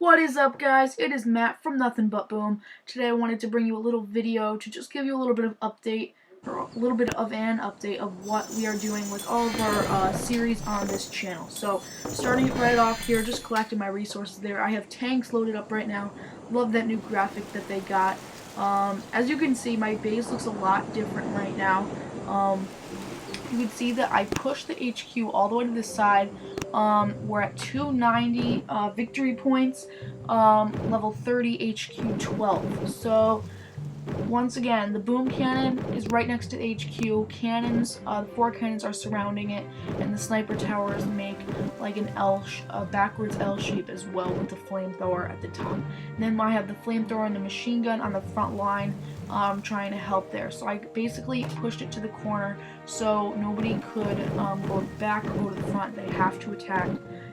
What is up, guys? It is Matt from Nothing But Boom. Today I wanted to bring you a little video to just give you a little bit of update, or a little bit of an update of what we are doing with all of our series on this channel. So, starting it right off here, just collecting my resources there. I have tanks loaded up right now. Love that new graphic that they got. As you can see, my base looks a lot different right now. You can see that I pushed the HQ all the way to the side. We're at 290 victory points, level 30 HQ 12. So once again, the boom cannon is right next to the HQ. Cannons, the 4 cannons are surrounding it, and the sniper towers make like a backwards L shape as well, with the flamethrower at the top. And then I have the flamethrower and the machine gun on the front line, trying to help there. So I basically pushed it to the corner so nobody could go back or go to the front. They have to attack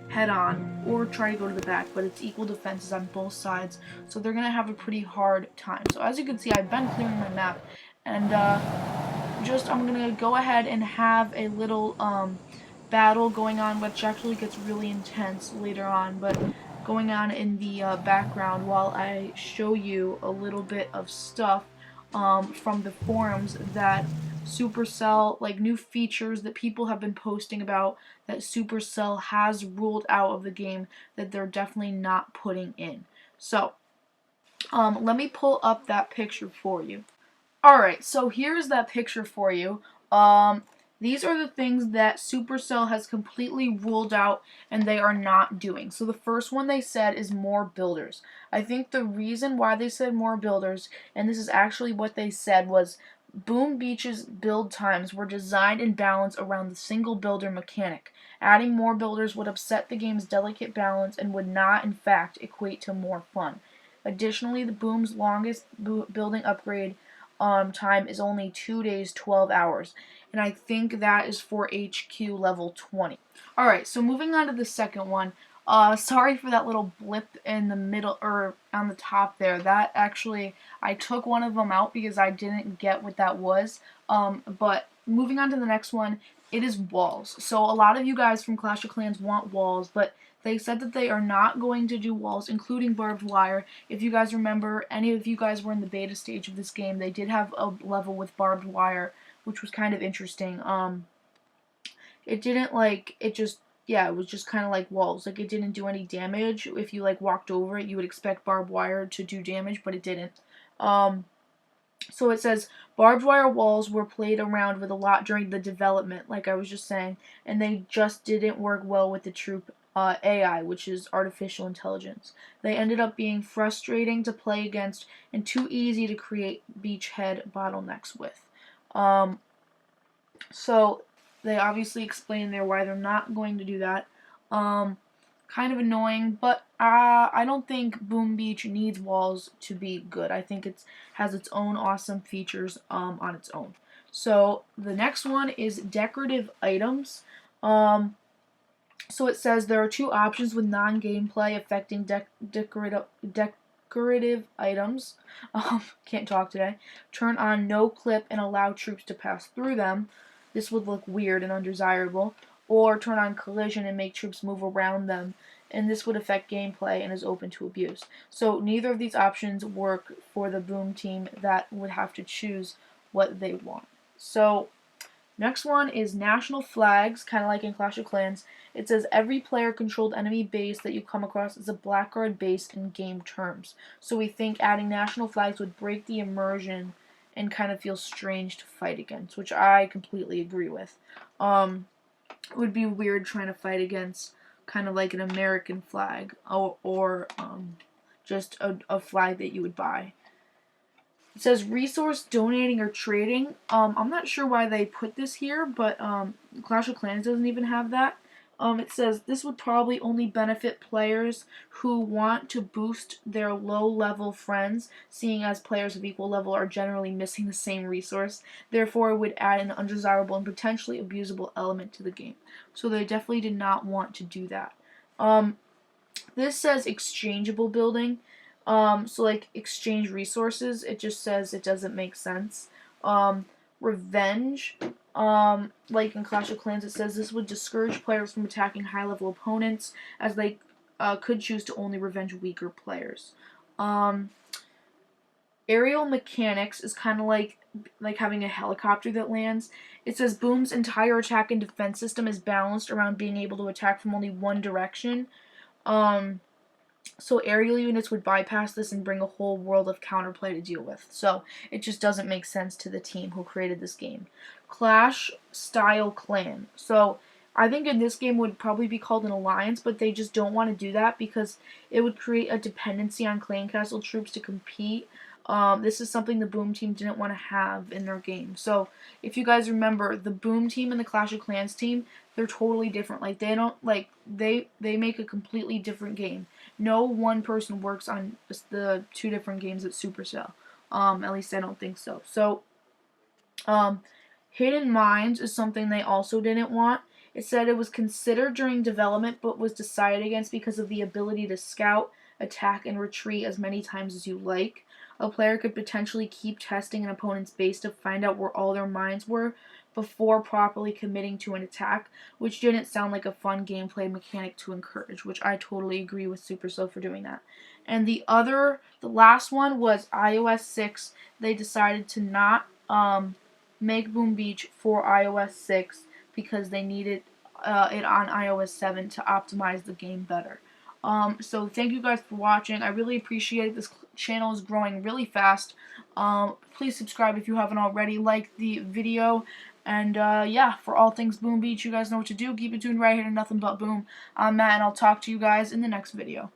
head on or try to go to the back, but it's equal defenses on both sides, so they're gonna have a pretty hard time. So as you can see, I've been clearing my map, and I'm gonna go ahead and have a little battle going on, which actually gets really intense later on, but going on in the background while I show you a little bit of stuff from the forums that Supercell, like new features that people have been posting about that Supercell has ruled out of the game that they're definitely not putting in. So, let me pull up that picture for you. Alright, so here's that picture for you. These are the things that Supercell has completely ruled out and they are not doing. So the first one they said is more builders. I think the reason why they said more builders, and this is actually what they said, was Boom Beach's build times were designed and balanced around the single builder mechanic. Adding more builders would upset the game's delicate balance and would not, in fact, equate to more fun. Additionally, the Boom's longest building upgrade time is only 2 days, 12 hours. And I think that is for HQ level 20. Alright, so moving on to the second one. Sorry for that little blip in the middle, or on the top there. That actually, I took one of them out because I didn't get what that was. But moving on to the next one, it is walls. So a lot of you guys from Clash of Clans want walls, but they said that they are not going to do walls, including barbed wire. If you guys remember, any of you guys were in the beta stage of this game, they did have a level with barbed wire, which was kind of interesting. It didn't it was just kind of like walls. Like, it didn't do any damage. If you like walked over it, you would expect barbed wire to do damage, but it didn't. So it says barbed wire walls were played around with a lot during the development, like I was just saying, and they just didn't work well with the troop AI, which is artificial intelligence. They ended up being frustrating to play against and too easy to create beachhead bottlenecks with. So they obviously explain there why they're not going to do that. Kind of annoying, but I don't think Boom Beach needs walls to be good. I think it has its own awesome features on its own. So the next one is decorative items. So it says there are 2 options with non-gameplay affecting decorative items. Can't talk today. Turn on no clip and allow troops to pass through them. This would look weird and undesirable. Or turn on collision and make troops move around them, and this would affect gameplay and is open to abuse. So neither of these options work for the Boom team that would have to choose what they want. So next one is national flags, kind of like in Clash of Clans. It says every player-controlled enemy base that you come across is a blackguard base in game terms. So we think adding national flags would break the immersion and kind of feel strange to fight against, which I completely agree with. It would be weird trying to fight against kind of like an American flag, or just a flag that you would buy. It says resource donating or trading. I'm not sure why they put this here, but Clash of Clans doesn't even have that. It says this would probably only benefit players who want to boost their low-level friends, seeing as players of equal level are generally missing the same resource. Therefore, it would add an undesirable and potentially abusable element to the game. So they definitely did not want to do that. This says exchangeable building. So like exchange resources, it just says it doesn't make sense. Revenge, like in Clash of Clans, it says this would discourage players from attacking high-level opponents as they could choose to only revenge weaker players. Aerial mechanics is kind of like having a helicopter that lands. It says Boom's entire attack and defense system is balanced around being able to attack from only one direction. So aerial units would bypass this and bring a whole world of counterplay to deal with. So it just doesn't make sense to the team who created this game. Clash style clan. So I think in this game would probably be called an alliance, but they just don't want to do that because it would create a dependency on clan castle troops to compete. This is something the Boom team didn't want to have in their game. So if you guys remember, the Boom team and the Clash of Clans team, they're totally different. Like they don't they make a completely different game. No one person works on the two different games at Supercell. At least I don't think so. So Hidden Mines is something they also didn't want. It said it was considered during development but was decided against because of the ability to scout, attack, and retreat as many times as you like. A player could potentially keep testing an opponent's base to find out where all their mines were before properly committing to an attack, which didn't sound like a fun gameplay mechanic to encourage, which I totally agree with Supercell for doing that. And the last one was iOS 6. They decided to not make Boom Beach for iOS 6 because they needed it on iOS 7 to optimize the game better. So thank you guys for watching. I really appreciate it. This channel is growing really fast. Please subscribe if you haven't already. Like the video. And yeah, for all things Boom Beach, you guys know what to do. Keep it tuned right here to Nothing But Boom. I'm Matt, and I'll talk to you guys in the next video.